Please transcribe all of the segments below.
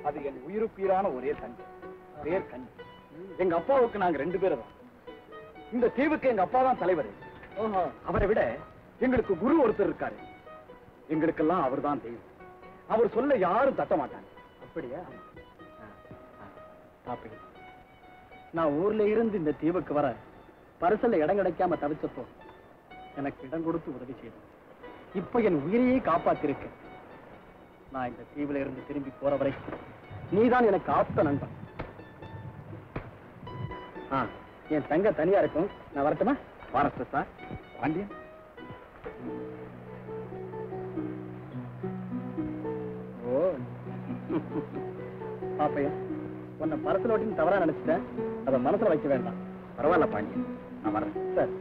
அது என் உயிருக்குயிரான ஒரே தங்கை, பேர் கண்ணி. எங்க அப்பாவுக்கு நாங்க 2 பேரும் தான். இந்த தீவுக்கு எங்க அப்பா தான் தலைவர். அவரை விட எங்களுக்கு குரு ஒருத்தர் இருக்காரு. எங்களுக்கெல்லாம் அவர் தான் தெய்வம். அவர் சொல்ல யாரும் தட்ட மாட்டாங்க. அப்படியா? நான் ஊர்ல இருந்து இந்த தீவுக்கு வர பரிசல்ல இடம் கிடைக்காம தவிச்சப்போ எனக்கு இடம் கொடுத்து உதவி செய்தேன். இப்ப என் உயிரையே காப்பாத்திருக்க. நான் இந்த தீவுல இருந்து திரும்பி போற வரைக்கும் நீதான் எனக்கு ஆப்த நண்பன். என் தங்க தனியா இருக்கும். நான் வரட்டுமா? வரட்டு சார். பாண்டியன், ஓ பாப்பையா, உன்னை பரத்துல ஓட்டின்னு தவறா நினைச்சிட்டேன். அதை மனசுல வைக்க வேண்டாம். பரவாயில்ல பாண்டியன், நான் வரேன் சார்.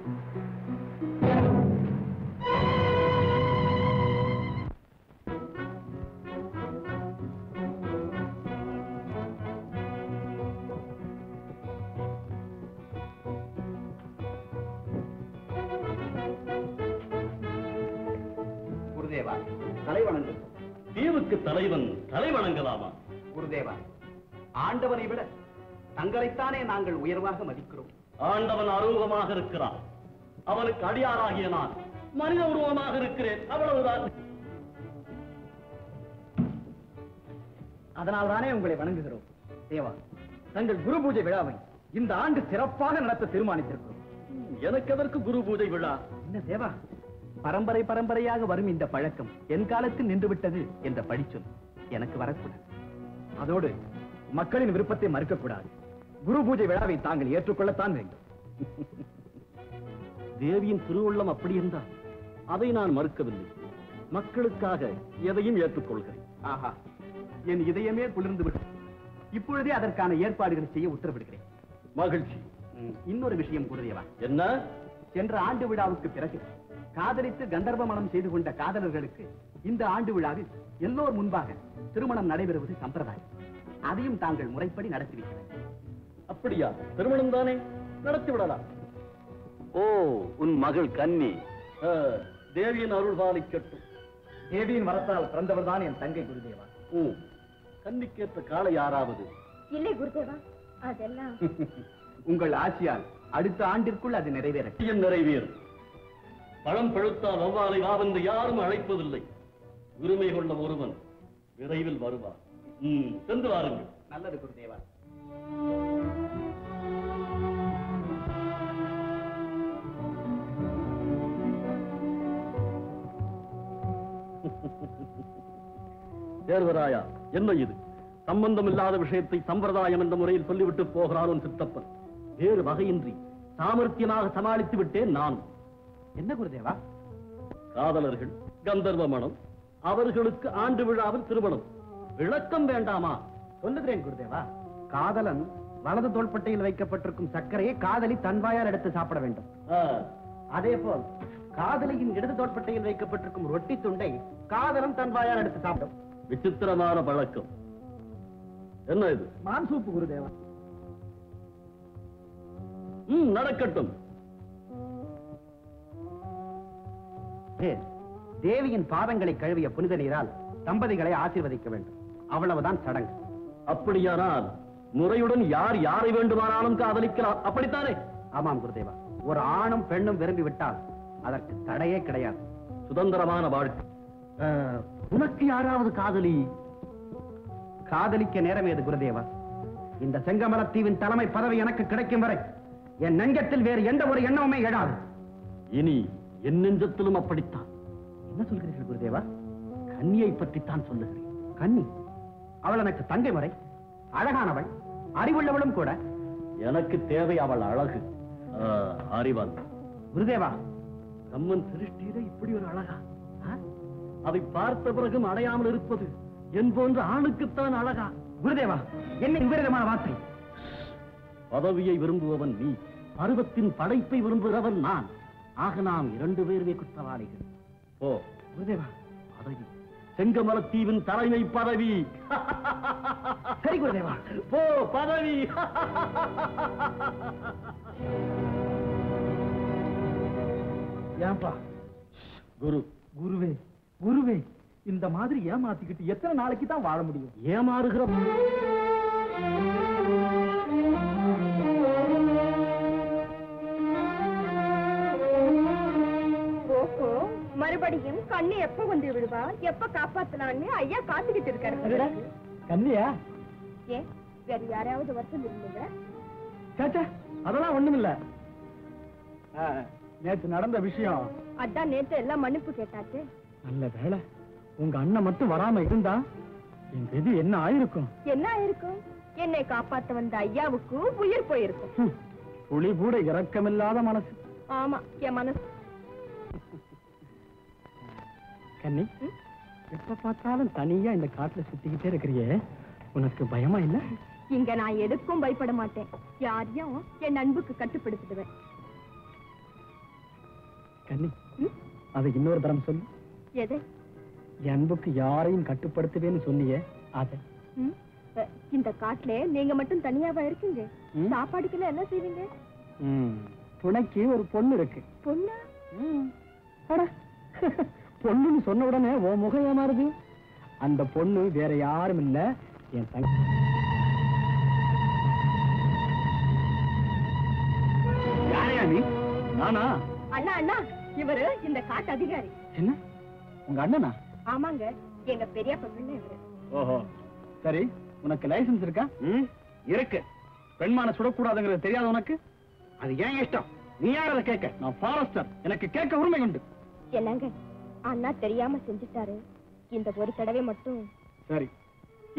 குருதேவா, தலைவணங்கு. தீவுக்கு தலைவன் தலைவணங்கலாமா? குருதேவா, ஆண்டவனை விட தங்களைத்தானே நாங்கள் உயர்வாக மதிக்கிறோம். ஆண்டவன் அரூபமாக இருக்கிறான். அவனுக்கு அடியாராகிய நான் மனித உருவமாக இருக்கிறேன். அவ்வளவுதான். அதனால்தானே உங்களை வணங்குகிறோம். தேவா, தங்கள் குரு பூஜை விழாவை இந்த ஆண்டு சிறப்பாக நடத்த தீர்மானித்திருக்கிறோம். எனக்கு எதற்கு குரு பூஜை விழா? என்ன தேவா, பரம்பரை பரம்பரையாக வரும் இந்த பழக்கம் என் காலத்தில் நின்றுவிட்டது என்ற படிச்சொல் எனக்கு வரக்கூடாது. அதோடு மக்களின் விருப்பத்தை மறுக்கக்கூடாது. குரு பூஜை விழாவை தாங்கள் ஏற்றுக்கொள்ளத்தான் வேண்டும். தேவியின் திருவுள்ளம் அப்படி இருந்தால் அதை நான் மறுக்கவில்லை. மக்களுக்காக எதையும் ஏற்றுக்கொள்கிறேன். ஆஹா, என் இதயமே குளிர்ந்து விடும். இப்பொழுதே அதற்கான ஏற்பாடுகளை செய்ய உத்தரவிடுகிறேன். மகிழ்ச்சி. இன்னொரு விஷயம் குருதேவா. என்ன? சென்ற ஆண்டு விழாவுக்கு பிறகு காதலித்து கந்தர்வ மணம் செய்து கொண்ட காதலர்களுக்கு இந்த ஆண்டு விழாவில் எல்லோர் முன்பாக திருமணம் நடைபெறுவது சம்பிரதாயம். அதையும் தாங்கள் முறைப்படி நடத்தி வைக்க வேண்டும். அப்படியா? திருமணம் தானே, நடத்தி விடலாம். ஓ, உன் மகள் கன்னி தேவியின் அருள் பாலிக்கட்டும். தேவியின் வரத்தால் பிறந்தவர் தான் என் தங்கை குருதேவா. கன்னிக்கேற்ற காலை யாராவது? இல்லை குருதேவா, அதெல்லாம் உங்கள் ஆட்சியால் அடுத்த ஆண்டிற்குள் அது நிறைவேறும். பழம் பழுத்தால் வௌவாலை வாவென்று யாரும் அழைப்பதில்லை. உரிமை கொண்ட ஒருவன் விரைவில் வருவார். சென்று வாருங்கள். நல்லது குருதேவா. தேர்வராயா, என்ன இது? சம்பந்தம் இல்லாத விஷயத்தை சம்பிரதாயம் என்ற முறையில் சொல்லிவிட்டு போகிறான் உன் சித்தப்பன். வேறு வகையின்றி சாமர்த்தியமாக சமாளித்து விட்டேன் நான். என்ன குருதேவா? காதலர்கள், கந்தர்வ மணம், அவர்களுக்கு ஆண்டு விழாவில் திருமணம். விளக்கம் வேண்டாமா? சொல்லுகிறேன் குருதேவா. காதலன் வலது தோள்பட்டையில் வைக்கப்பட்டிருக்கும் சர்க்கரையை காதலி தன்வாயால் எடுத்து சாப்பிட வேண்டும். அதே போல் காதலியின் இடது தோள்பட்டையில் வைக்கப்பட்டிருக்கும் ரொட்டி துண்டை காதலன் தன்வாயால் எடுத்து சாப்பிடும். விசித்திரமான பழக்கம். என்ன இது? மான் சூப்பு குருதேவா. நடக்கட்டும். தேவியின் பாதங்களை கழுவிய புனித நீரால் தம்பதிகளை ஆசீர்வதிக்க வேண்டும். அவ்வளவுதான் சடங்கு. அப்படியானால் முறையுடன் யார் யாரை வேண்டுமானாலும் காதலிக்கலாம், அப்படித்தானே? ஆமாம் குருதேவா. ஒரு ஆணும் பெண்ணும் விரும்பி விட்டால் அதற்கு தடையே கிடையாது. சுதந்திரமான வாழ்க்கை. உனக்கு யாராவது காதலி? காதலிக்க நேரம் ஏது குருதேவா? இந்த செங்கமலத்தீவின் தலைமை பதவி எனக்கு கிடைக்கும் வரை என் நெஞ்சத்தில் வேறு எந்த ஒரு எண்ணமுமே எழாது. இனி என் நெஞ்சத்திலும் அப்படித்தான். என்ன சொல்கிறீர்கள் குருதேவா? கன்னியை பற்றித்தான் சொல்லுகிறேன். கன்னி? அவள் எனக்கு தங்கை முறை, அழகானவள், அறிவுள்ளவளும் கூட. எனக்கு தேவை அவள் அழகு, அறிவாள். குருதேவா, கம்மன் சிருஷ்டியில இப்படி ஒரு அழகா? அதை பார்த்த பிறகும் அடையாமல் இருப்பது என் போன்ற ஆணுக்குத்தான் அழகா? குருதேவா, என்ன விபரீதமான வார்த்தை? பதவியை விரும்புபவன் நீ, பருவத்தின் படைப்பை விரும்புகிறவன் நான். ஆக நாம் 2 பேருமே குற்றவாளிகள். ஓ குருதேவா, பதவி, செங்கமலத்தீவின் தலைமை பதவி. சரி குருதேவா, போ பதவி. ஏன்பா? குரு. குருவே, குருவே, இந்த மாதிரி ஏமாத்திக்கிட்டு எத்தனை நாளைக்கு தான் வாழ முடியும்? ஏமாறுகிற ஓஹோ, மறுபடியும் கண்ணு எப்ப வந்து விடுவா, எப்ப காப்பாத்தலான்னு ஐயா காத்துக்கிட்டு இருக்காரு. கண்ணியா? ஏன் வேற யாராவது வருத்தம் இருந்தீங்க? சேச்சா, அதெல்லாம் ஒண்ணுமில்ல. நேற்று நடந்த விஷயம். அதான் நேத்து எல்லாம் மன்னிப்பு கேட்டாச்சு. நல்ல வேளை உங்க அண்ணன் மட்டும் வராம இருந்தா எங்க இது என்ன ஆயிருக்கும்? என்ன ஆயிருக்கும்? என்னை காப்பாத்த வந்த ஐயாவுக்கு உயிர் போயிருக்கும். புலி கூட இரக்கமில்லாத மனசு. ஆமா, என் மனசு. கண்ணி, எப்ப பார்த்தாலும் தனியா இந்த காட்டுல சுத்திக்கிட்டே இருக்கிறியே, உனக்கு பயமா இல்ல? இங்க நான் எதுக்கும் பயப்பட மாட்டேன். யாரையும் என் அன்புக்கு கட்டுப்படுத்திடுவேன். கண்ணி, அதை இன்னொரு தரம் சொல்லு. எது? என் அன்புக்கு யாரையும் கட்டுப்படுத்துவேன்னு சொன்னியே, அதை. இந்த காட்டுல நீங்க மட்டும் தனியாவா இருக்கீங்க? சாப்பாடுக்குள்ள என்ன செய்வீங்க? துணைக்கு ஒரு பொண்ணு இருக்கு. பொண்ணா? பொண்ணுன்னு சொன்ன உடனே உன் முகம் ஏமாறுது. அந்த பொண்ணு வேற யாரும் இல்ல, என் தங்கை. யாரையா நீ? நானா? அண்ணா அண்ணா, இவரு இந்த காட்டு அதிகாரி. என்ன, உங்க அண்ணனா? ஆமாங்க, எங்க பெரியப்பா பிள்ளை இவரு. ஓஹோ, சரி. உனக்கு லைசன்ஸ் இருக்கா? இருக்கு. பெண்மான சுடக்கூடாதுங்கிறது தெரியாது உனக்கு? அது ஏன் இஷ்டம். நீ யார் அதை கேட்க? நான் ஃபாரஸ்டர், எனக்கு கேட்க உரிமை உண்டு. என்னங்க, அண்ணா தெரியாம செஞ்சுட்டாரு. இந்த ஒரு தடவை மட்டும். சரி,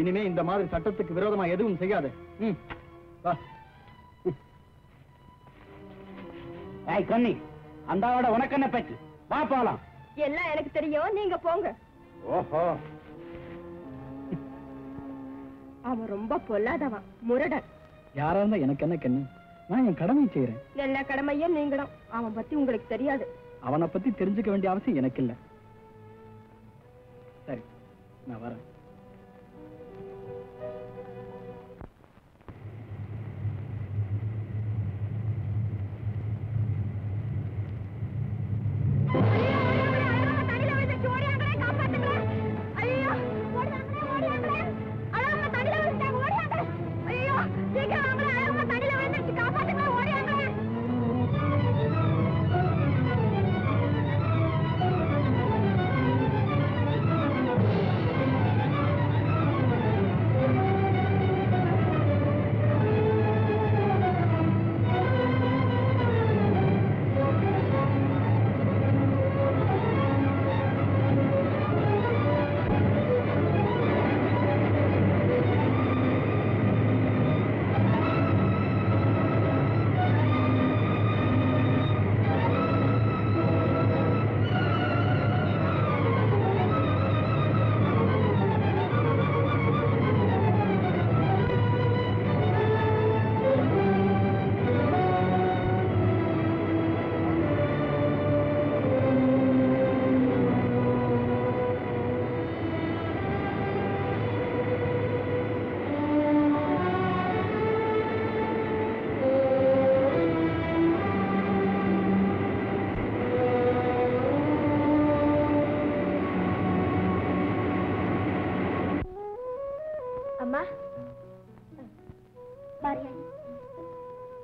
இனிமே இந்த மாதிரி சட்டத்துக்கு விரோதமா எதுவும் செய்யாத. வா. ஏய் கண்ணி, அந்தாவோட உனக்கு என்ன பேச்சு? வா போலாம். எல்லாம் எனக்கு தெரியும், நீங்க போங்க. ஓஹோ, அவன் ரொம்ப பொல்லாதவன், முரடன். யாரா இருந்தா எனக்கு என்ன கண்ணு? நான் என் கடமையை செய்யறேன். எல்லா கடமையும் நீங்களும். அவன் பத்தி உங்களுக்கு தெரியாது. அவனை பத்தி தெரிஞ்சுக்க வேண்டிய அவசியம் எனக்கு இல்ல. சரி, நான் வரேன்.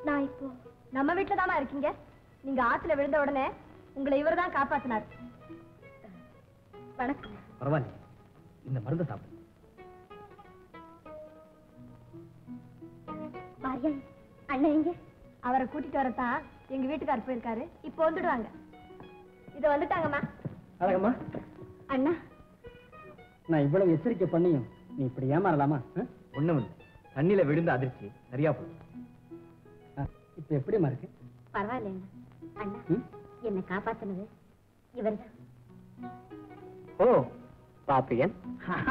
நான் இப்போ நம்ம வீட்டுல தாமா இருக்கீங்க. நீங்க ஆத்துல விழுந்த உடனே உங்களை இவர் தான் காப்பாத்தினார். வணக்கம். பரவாயில்ல, இந்த மருந்து சாப்பிடு. மாரியாயி, அண்ணன் எங்க? அவரை கூட்டிட்டு வரத்தான் எங்க வீட்டுக்காரர் போயிருக்காரு. இப்போ வந்துடுவாங்க. இத வந்துட்டாங்கம்மா. அழகம்மா. அண்ணா, நான் இவ்வளவு எச்சரிக்கை பண்ணியும் நீ இப்படி ஏமாறலாமா? ஒண்ணும் இல்லை, தண்ணியில விழுந்த அதிர்ச்சி சரியா போகுது. இப்ப எப்படிமா இருக்கு? பரவாயில்ல அண்ணா. என்னை காப்பாத்தினது இவர்தான். ஓ, பாப்பையன்.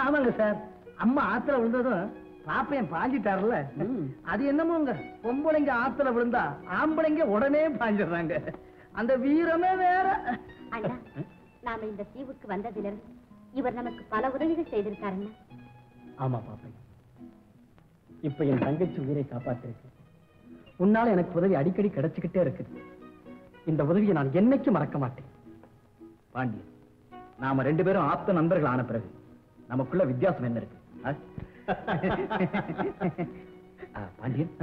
ஆமாங்க சார், அம்மா ஆத்துல விழுந்ததும் பாப்பையன் பாஞ்சிட்டாருல. அது என்னமோங்க, பொம்பளைங்க ஆத்துல விழுந்தா ஆம்பளைங்க உடனே பாஞ்சிடுறாங்க. அந்த வீரமே வேற. அண்ணா, நாம இந்த தீவுக்கு வந்ததிலிருந்து இவர் நமக்கு பல உதவிகள் செய்திருக்காருன்னா. ஆமா பாப்பையன், இப்ப என் தங்கச்சி உயிரை காப்பாத்திருக்கு. உன்னால எனக்கு உதவி அடிக்கடி கிடைச்சுக்கிட்டே இருக்குது. இந்த உதவியை நான் என்னைக்கும் மறக்க மாட்டேன். பாண்டியன், நாம 2 பேரும் ஆப்த நண்பர்கள் ஆன பிறகு நமக்குள்ள வித்தியாசம் என்ன இருக்கு? பாண்டியன்,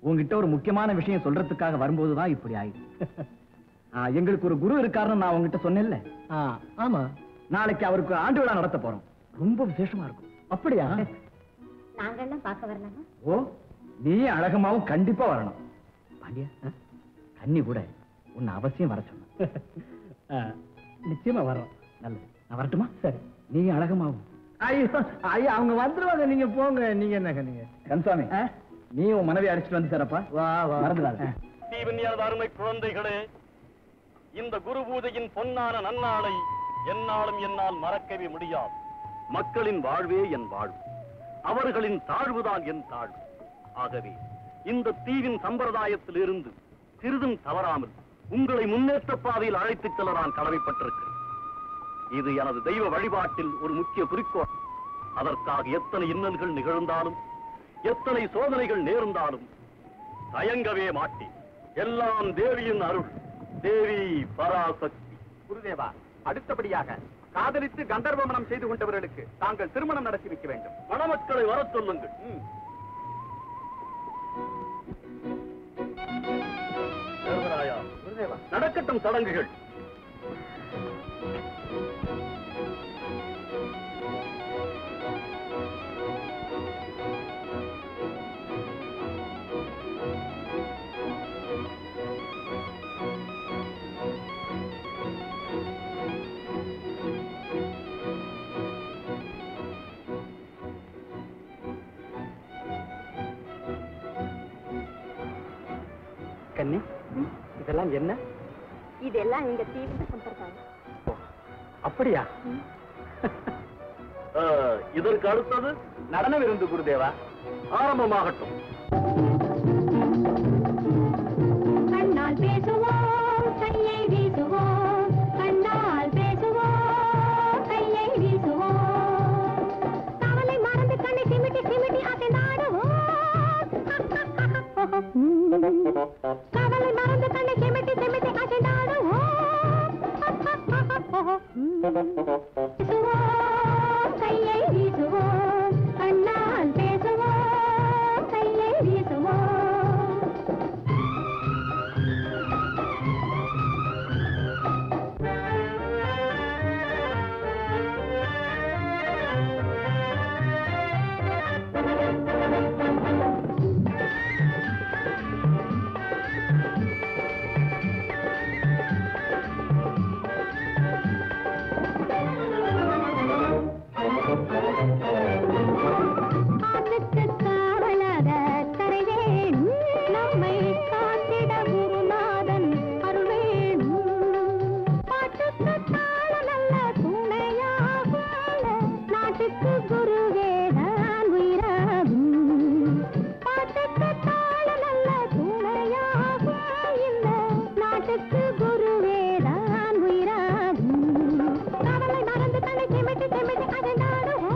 உங்ககிட்ட ஒரு முக்கியமான விஷயம் சொல்றதுக்காக வரும்போதுதான் இப்படி ஆயிடுச்சு. எங்களுக்கு ஒரு குரு இருக்காருன்னு நான் உங்ககிட்ட சொன்னேன்ல. ஆமா, நாளைக்கு அவருக்கு ஆண்டு விழா நடத்த போறோம். ரொம்ப விசேஷமா இருக்கும். அப்படியா? நாங்க எல்லாம் பார்க்க வரலாமா? ஓ, நீ அழகமாவும் கண்டிப்பா வரணும். பாண்டியா, கண்ணி கூட உன்னை அவசியம் வர சொன்ன. நிச்சயமா வரோம். நல்லது, நான் வரட்டுமா? சரி. நீ அழகமாவும். ஐயோ ஐயா, அவங்க வந்துருவாங்க, நீங்க போங்க. நீங்க என்ன நீங்க கன்சாமி, நீ உன் மனைவி அழைச்சிட்டு வந்து தரப்பா. வா வா, மறந்துடாத. தீவினியாத அருமை குழந்தைகளே, இந்த குரு பூஜையின் பொன்னான நன்னாளை என்னாலும் என்னால் மறக்கவே முடியாது. மக்களின் வாழ்வே என் வாழ்வு, அவர்களின் தாழ்வுதான் என் தாழ்வு. ஆகவே இந்த தீவின் சம்பிரதாயத்தில் இருந்து சிறிதும் தவறாமல் உங்களை முன்னேற்ற பாதையில் அழைத்துச் செல்ல நான் கடமைப்பட்டிருக்கிறேன். இது எனது தெய்வ வழிபாட்டில் ஒரு முக்கிய குறிக்கோள். அதற்காக எத்தனை இன்னல்கள் நிகழ்ந்தாலும், எத்தனை சோதனைகள் நேர்ந்தாலும் தயங்கவே மாட்டேன். எல்லாம் தேவியின் அருள். தேவி பராசக்தி. குருதேவா, அடுத்தபடியாக காதலித்து கந்தர்வ மனம் செய்து கொண்டவர்களுக்கு தாங்கள் திருமணம் நடத்தி வைக்க வேண்டும். மணமக்களை வரச் சொல்லுங்கள். குருதேவா, நடக்கட்டும் சடங்குகள். கண்ணி, இதெல்லாம் என்ன? இதெல்லாம் எங்க தீவிர சம்பிரதாயம். அப்படியா? இதற்கு அடுத்தது நடன விருந்து குருதேவா. ஆரம்பமாகட்டும். கண்ணால் பேசுவோம், கையை வீசுவோம். கண்ணால் பேசுவோம், கையை வீசுவோம். கவலை மறந்து கண்ணை சிமிட்டி சிமிட்டி அசைந்தாடுவோம். கவலை மறந்து கண்ணை சிமிட்டி சிமிட்டி அசைந்தாடுவோம். பேசுவோம், கையை வீசுவோம். கண்ணால் பேசுவோம், கையை வீசுவோம். காற்றுக்கு காவலாக கரை வேணும், நம்மை காத்திட குருநாதன் அருள் வேணும். பாட்டுக்கு தாள நல்ல துணையாகும், நாட்டுக்கு குருவேதான் உயிராகும். பாட்டுக்கு தாள நல்ல துணையாகும், இந்த நாட்டுக்கு குருவேதான் உயிராகும். கவலை மறந்து தன்னை சிமிட்டி சிமிட்டி அசைந்தாடுவோம்.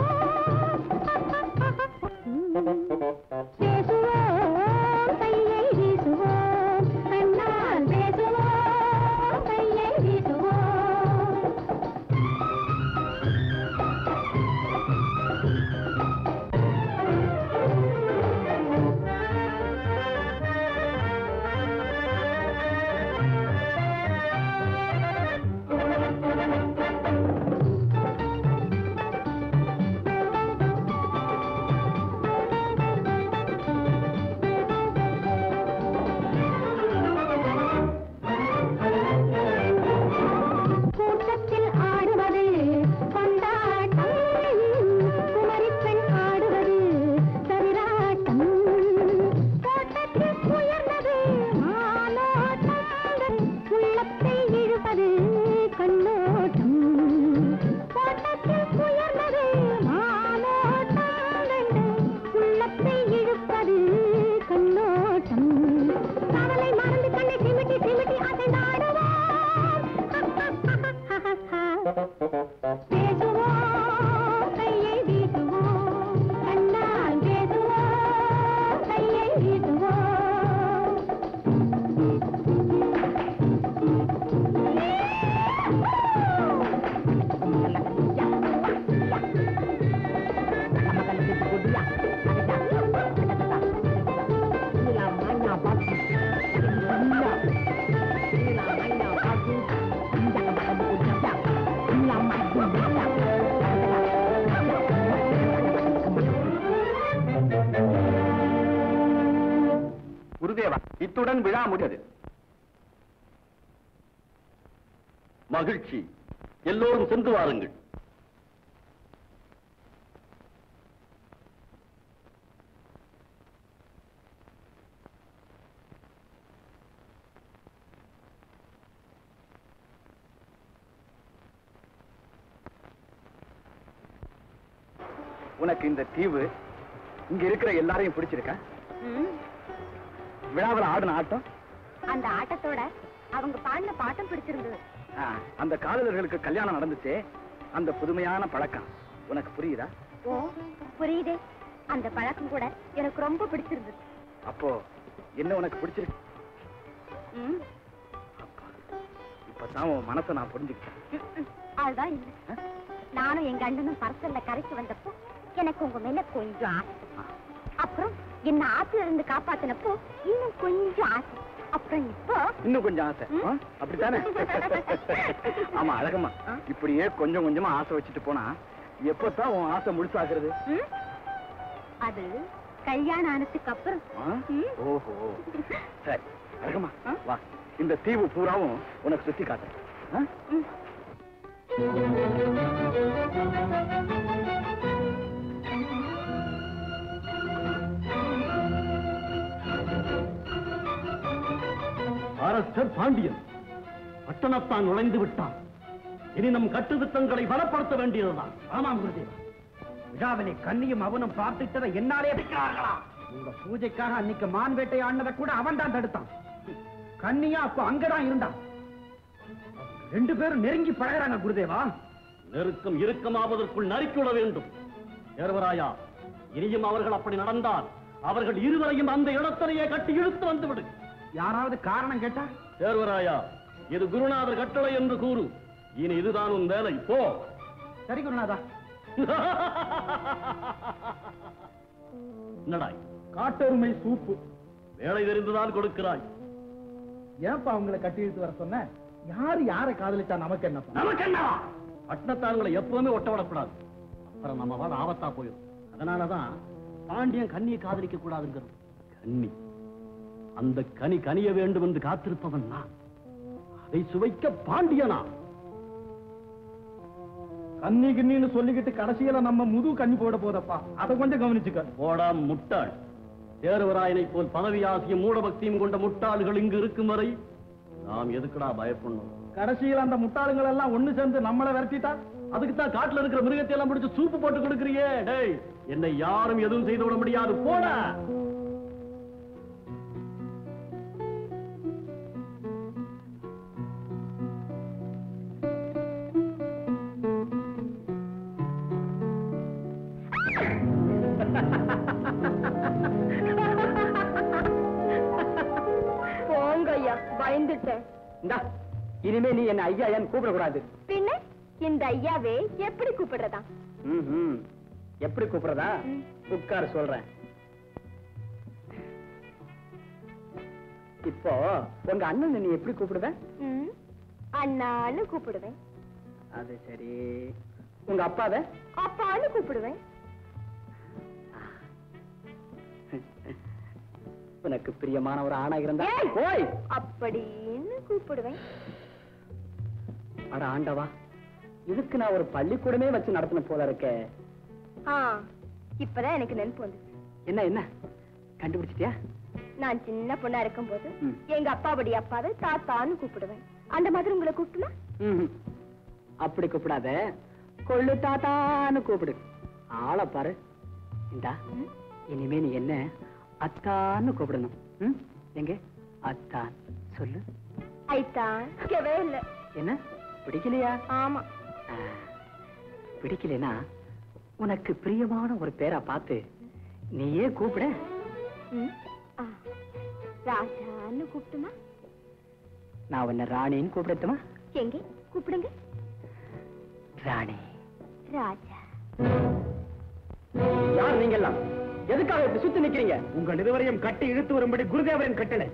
பேசுவோம், கையை வீசுவோம். கண்ணால் பேசுவோம், கையை வீசுவோம். குருதேவா, இத்துடன் விழா முடியாது. மகிழ்ச்சி. எல்லோரும் சென்று வாருங்கள். உனக்கு இந்த தீவு இங்க இருக்கிற எல்லாரையும் பிடிச்சிருக்கா? விழாவில் ஆடின ஆட்டம், அந்த ஆட்டத்தோட அவங்க பாடின பாட்டம் பிடிச்சிருந்தது. அந்த காதலர்களுக்கு கல்யாணம் நடந்துச்சே, அந்த புதுமையான பழக்கம் உனக்கு புரியுதா? ஓ, புரியுதே. அந்த பழக்கம் கூட எனக்கு ரொம்ப பிடிச்சிருந்தது. அப்போ என்ன உனக்கு பிடிச்சிருக்கு? இப்பதான் உன் மனசை நான் புரிஞ்சுக்கிட்டேன். அதுதான் இல்ல, நானும் எங்க அண்ணனும் பரசல்ல கரைக்கு வந்தப்போ எனக்கு உங்க மேல கொஞ்சம் ஆசை. அப்புறம் என்ன ஆத்துல இருந்து காப்பாத்தினப்போ இன்னும் கொஞ்சம் ஆசை. அப்புறம் இப்போ இன்னும் கொஞ்சம் ஆசை. அப்படித்தானே? ஆமா அழகம்மா, இப்படியே கொஞ்சம் கொஞ்சமா ஆசை வச்சுட்டு போனா எப்பதான் உன் ஆசை முழுசாகிறது? அது கல்யாணம் ஆனதுக்கு அப்புறம். ஓஹோ, சரி அழகம்மா வா, இந்த தீவு பூராவும் உனக்கு சுத்தி காட்டுறேன். அரசர் பாண்டியன் பட்டணத்தான் நுழைந்து விட்டான். இனி நம் கட்டுத்திட்டங்களை பலப்படுத்த வேண்டியதுதான். ஆமாம் குருதேவா, விழாவிலே கண்ணியும் அவனும் பார்த்துட்டதை என்னாலே இருக்கிறார்களா? உங்க பூஜைக்காக அன்னைக்கு மான் வேட்டை ஆடினதை கூட அவன் தான் தடுத்தான். கண்ணியா அப்போ அங்கதான் இருந்தான். 2 பேரும் நெருங்கி பழகிறாங்க குருதேவா. நெருக்கம் இறுக்கமாவதற்குள் நறுக்கிவிட வேண்டும். தேர்வராயா, இனியும் அவர்கள் அப்படி நடந்தால் அவர்கள் இருவரையும் அந்த இடத்திலேயே கட்டி இழுத்து வந்து விடு. யாராவது காரணம் கேட்டா? தேர்வராயா, இது குருநாதர் கட்டளை என்று கூறு. இனி இதுதான் உன் வேலை. போ. சரி குருநாதா. என்னடாய்? காட்டெருமை சூப்பு. வேலை தெரிந்துதான் கொடுக்கிறாய். ஏன்பா உங்களை கட்டி இழுத்து வர சொன்ன? யாரு யாரை காதலிச்சா நமக்கு என்ன? நமக்கு என்ன? பட்டணத்தார்களை எப்பவுமே ஒட்ட விடக்கூடாது. அப்புறம் நம்ம வாழ ஆபத்தா போயிடும். அதனாலதான் பாண்டியன் கண்ணியை காதலிக்க கூடாதுங்கிறது. கன்னி, அந்த கனி கனிய வேண்டும் என்று காத்திருப்பவன் நான். அதை சுவைக்க பாண்டியனா? கன்னி கிண்ணின்னு சொல்லிக்கிட்டு கடைசியில நம்ம முது கண்ணி போட போதப்பா, அதை கொஞ்சம் கவனிச்சுக்க. போடா முட்டாள். தேர்வராயனை போல் பதவி ஆசையும் மூடபக்தியும் கொண்ட முட்டாள்கள் இங்கு இருக்கும் வரை நாம் எதுக்குடா பயப்படணும்? கடைசியில் அந்த முட்டாளுங்கள் எல்லாம் ஒண்ணு சேர்ந்து நம்மளை விரட்டிட்டா? அதுக்குத்தான் காட்டுல இருக்கிற மிருகத்தை எல்லாம் பிடிச்சு சூப்பு போட்டு கொடுக்கிறியே. டேய், என்னை யாரும் எதுவும் செய்து விட முடியாது. போடா. போங்க ஐயா, பயந்துட்டேன். இனிமே நீ என்ன ஐயா ஏன் கூப்பிடக்கூடாது. பின்ன இந்த ஐயாவே எப்படி கூப்பிடுறதா? எப்படி கூப்பிடுறதா? உட்கார சொல்றேன். இப்போ உங்க அண்ணன் நீ எப்படி கூப்பிடுவ? அண்ணான்னு கூப்பிடுவேன். அது சரி. உங்க அப்பாவை? அப்பான்னு கூப்பிடுவேன். உனக்கு பிரியமான ஒரு ஆணா இருந்தா போய் அப்படின்னு கூப்பிடுவேன். அட ஆண்டவா, இதுக்கு நான் ஒரு பள்ளிக்கூடமே வச்சு நடத்தின போல இருக்க. இப்பதான் எனக்கு நினைப்பு வந்துச்சு. என்ன என்ன கண்டுபிடிச்சிட்டியா? நான் சின்ன பொண்ணா இருக்கும் போது எங்க அப்பாவுடி அப்பாவை தாத்தான்னு கூப்பிடுவேன். அந்த மாதிரி உங்களை கூப்பிட்டுனா? அப்படி கூப்பிடாத, கொள்ளு தாத்தான்னு கூப்பிடு. ஆளை பாரு. இந்தா, இனிமே நீ என்ன அத்தான்னு கூப்பிடணும். எங்க அத்தான் சொல்லு. ஐத்தான் கேவே இல்ல. என்ன பிடிக்கலையா? ஆமா. பிடிக்கலனா உனக்கு பிரியமான ஒரு பேரா பார்த்து நீயே கூப்பிட. ராஜான்னு கூப்பிட்டுமா? நான் உன்னை ராணின்னு கூப்பிடட்டுமா? எங்க கூப்பிடுங்க. ராணி. ராஜா. யார் நீங்க எல்லாம்? எதுக்காக இப்படி சுத்தி நிக்கிறீங்க? உங்கள் இருவரையும் கட்டி இழுத்து வரும்படி குருதேவரின் கட்டளை.